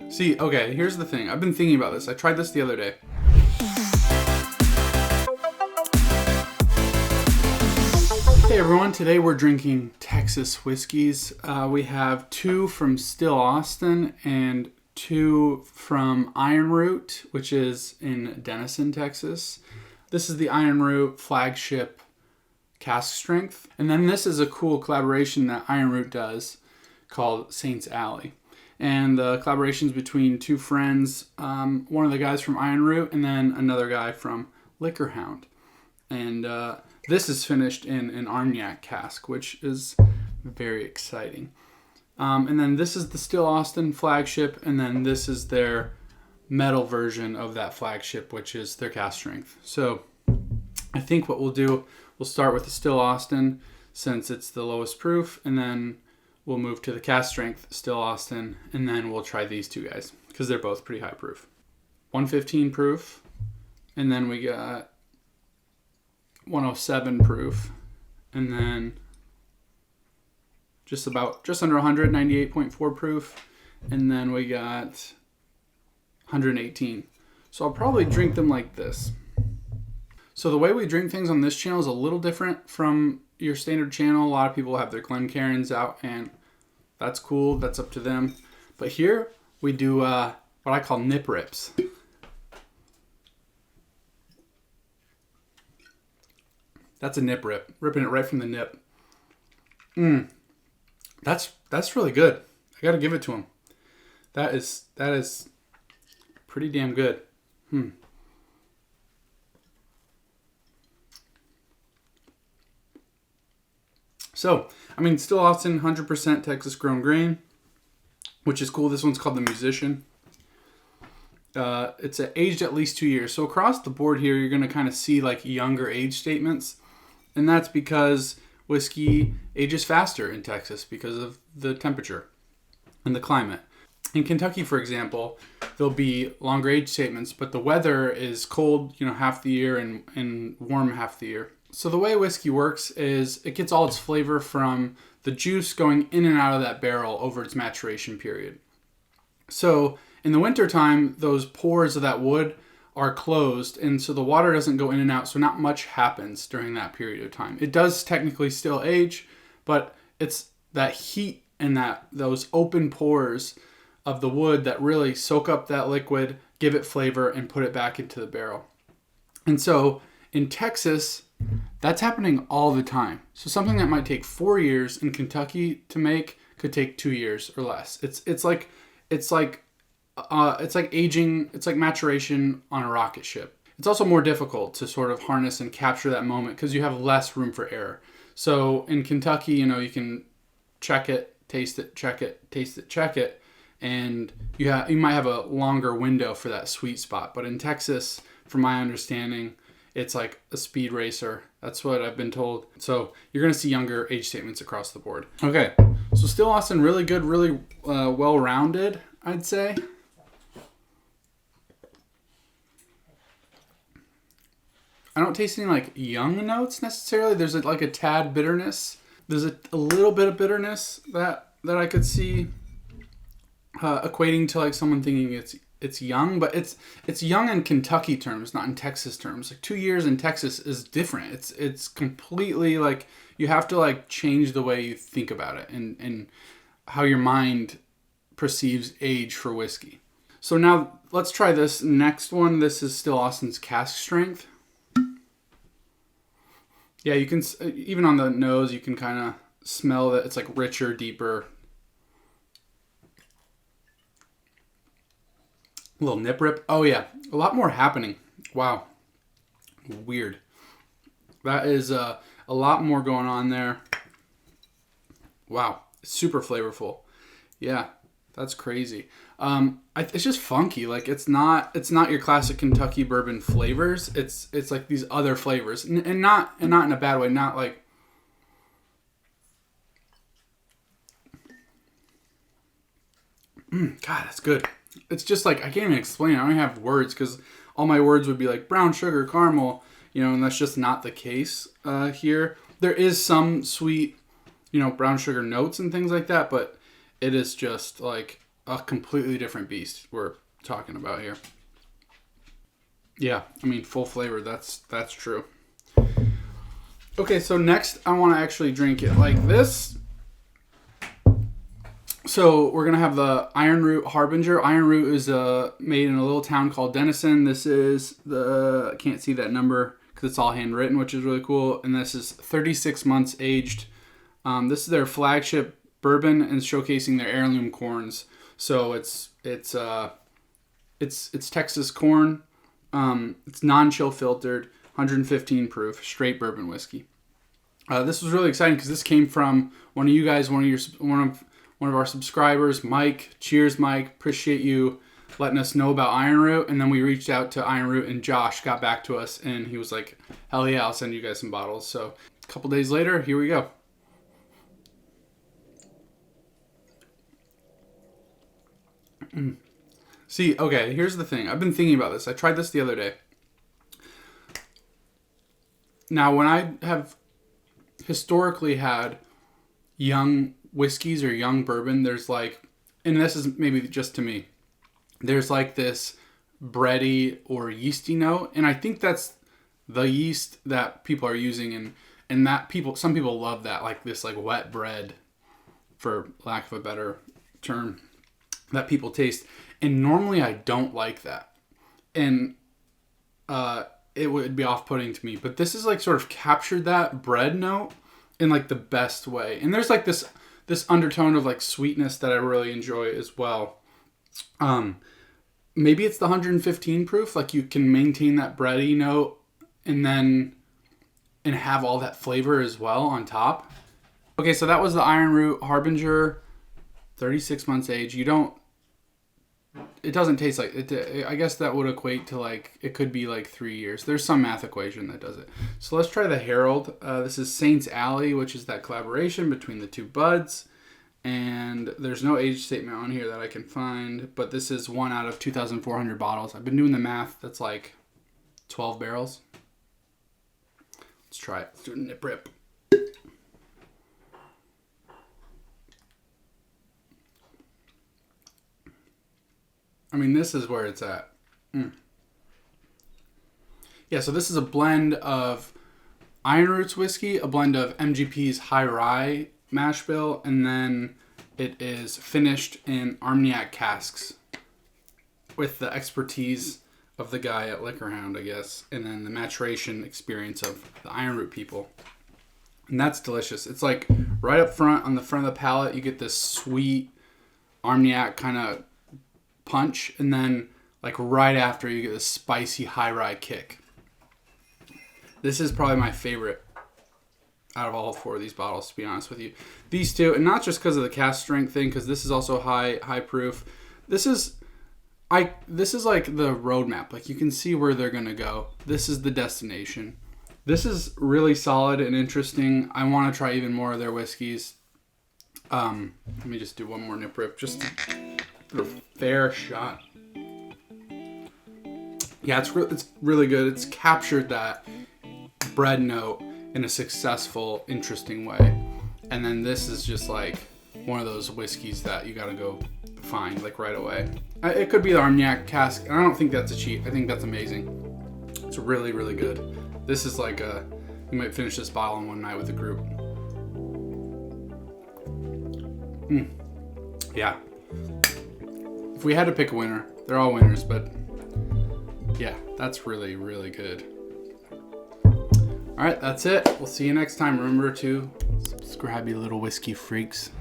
See, okay, here's the thing. I've been thinking about this. I tried this the other day. Hey everyone, today we're drinking Texas Whiskies. We have 2 from Still Austin and 2 from Iron Root, which is in Denison, Texas. This is the Iron Root flagship cask strength. And then this is a cool collaboration that Iron Root does called Saints Alley. And the collaboration's between 2 friends, one of the guys from Iron Root and then another guy from Liquor Hound. And this is finished in an Armagnac cask, which is very exciting. And then this is the Still Austin flagship, and then this is their metal version of that flagship, which is their cask strength. So I think what we'll do, we'll start with the Still Austin since it's the lowest proof, and then we'll move to the cask strength Still Austin, and then we'll try these 2 guys because they're both pretty high proof. 115 proof, and then we got 107 proof, and then just under 100, 98.4 proof, and then we got 118. So I'll probably drink them like this. So the way we drink things on this channel is a little different from your standard channel. A lot of people have their Glencairns out, and that's cool. That's up to them. But here we do what I call nip rips. That's a nip rip. Ripping it right from the nip. That's really good. I gotta give it to him. That is pretty damn good. So, I mean, Still Austin, 100% Texas grown grain, which is cool. This one's called the Musician. It's aged at least 2 years. So across the board here, you're gonna kind of see like younger age statements. And that's because whiskey ages faster in Texas because of the temperature and the climate. In Kentucky, for example, there'll be longer age statements, but the weather is cold, half the year and warm half the year. So the way whiskey works is it gets all its flavor from the juice going in and out of that barrel over its maturation period. So in the wintertime, those pores of that wood are closed, and so the water doesn't go in and out, so not much happens during that period of time. It does technically still age, but it's that heat and those open pores of the wood that really soak up that liquid, give it flavor, and put it back into the barrel. And so in Texas, that's happening all the time. So something that might take 4 years in Kentucky to make could take 2 years or less. It's like aging, it's like maturation on a rocket ship. It's also more difficult to sort of harness and capture that moment because you have less room for error. So in Kentucky, you can check it, taste it, check it, taste it, check it, and you might have a longer window for that sweet spot. But in Texas, from my understanding, it's like a speed racer. That's what I've been told. So you're going to see younger age statements across the board. Okay, so Still Austin, really good, really well-rounded, I'd say. I don't taste any like young notes necessarily. There's like a tad bitterness. There's a little bit of bitterness that I could see equating to like someone thinking it's young, but it's young in Kentucky terms, not in Texas terms. Like 2 years in Texas is different. It's completely like you have to like change the way you think about it and how your mind perceives age for whiskey. So now let's try this next one. This is Still Austin's cask strength. Yeah, you can, even on the nose, you can kind of smell that it's like richer, deeper. A little nip rip. Oh yeah, a lot more happening. Wow. Weird. That is a lot more going on there. Wow. Super flavorful. Yeah, that's crazy. It's just funky. Like it's not your classic Kentucky bourbon flavors. It's like these other flavors, and not in a bad way. Not like God, that's good. It's just like, I can't even explain it. I don't have words because all my words would be like brown sugar, caramel, and that's just not the case here. There is some sweet, brown sugar notes and things like that, but it is just like a completely different beast we're talking about here. Yeah, I mean, full flavor. That's true. Okay, so next I want to actually drink it like this. So we're going to have the Iron Root Harbinger. Iron Root is made in a little town called Denison. This is I can't see that number because it's all handwritten, which is really cool. And this is 36 months aged. This is their flagship bourbon and showcasing their heirloom corns. So it's Texas corn. It's non-chill filtered, 115 proof, straight bourbon whiskey. This was really exciting because this came from one of you guys, one of our subscribers, Mike. Cheers, Mike. Appreciate you letting us know about Iron Root. And then we reached out to Iron Root, and Josh got back to us, and he was like, hell yeah, I'll send you guys some bottles. So a couple days later, here we go. See, okay, here's the thing. I've been thinking about this. I tried this the other day. Now, when I have historically had young whiskeys or young bourbon, there's like, and this is maybe just to me, there's like this bready or yeasty note. And I think that's the yeast that people are using. And that some people love that, like this like wet bread, for lack of a better term, that people taste. And normally I don't like that. And it would be off-putting to me. But this is like sort of captured that bread note in like the best way. And there's like this undertone of like sweetness that I really enjoy as well. Maybe it's the 115 proof. Like you can maintain that bready note and have all that flavor as well on top. Okay, so that was the Iron Root Harbinger, 36 months age. It doesn't taste like it. I guess that would equate to like, it could be like 3 years. There's some math equation that does it. So let's try the Herald. This is Saints Alley, which is that collaboration between the two buds. And there's no age statement on here that I can find, but this is 1 out of 2,400 bottles. I've been doing the math. That's like 12 barrels. Let's try it. Let's do a nip rip. I mean, this is where it's at. Yeah, so this is a blend of Iron Root's whiskey, a blend of MGP's High Rye mash bill, and then it is finished in Armagnac casks with the expertise of the guy at Liquor Hound, I guess, and then the maturation experience of the Iron Root people. And that's delicious. It's like right up front, on the front of the palate, you get this sweet Armagnac kind of punch, and then like right after, you get this spicy High Rye kick. This is probably my favorite out of all 4 of these bottles, to be honest with you. These two, and not just because of the cask strength thing, because this is also high proof. This is like the roadmap. Like you can see where they're gonna go. This is the destination. This is really solid and interesting. I want to try even more of their whiskeys. Let me just do one more nip rip, just a fair shot. Yeah, it's really good. It's captured that bread note in a successful, interesting way. And then this is just like one of those whiskeys that you gotta go find like right away. It could be the Armagnac cask, and I don't think that's a cheat. I think that's amazing. It's really, really good. This is like you might finish this bottle in one night with a group. Yeah. If we had to pick a winner, they're all winners, but yeah, that's really, really good. All right, that's it. We'll see you next time. Remember to subscribe, you little whiskey freaks.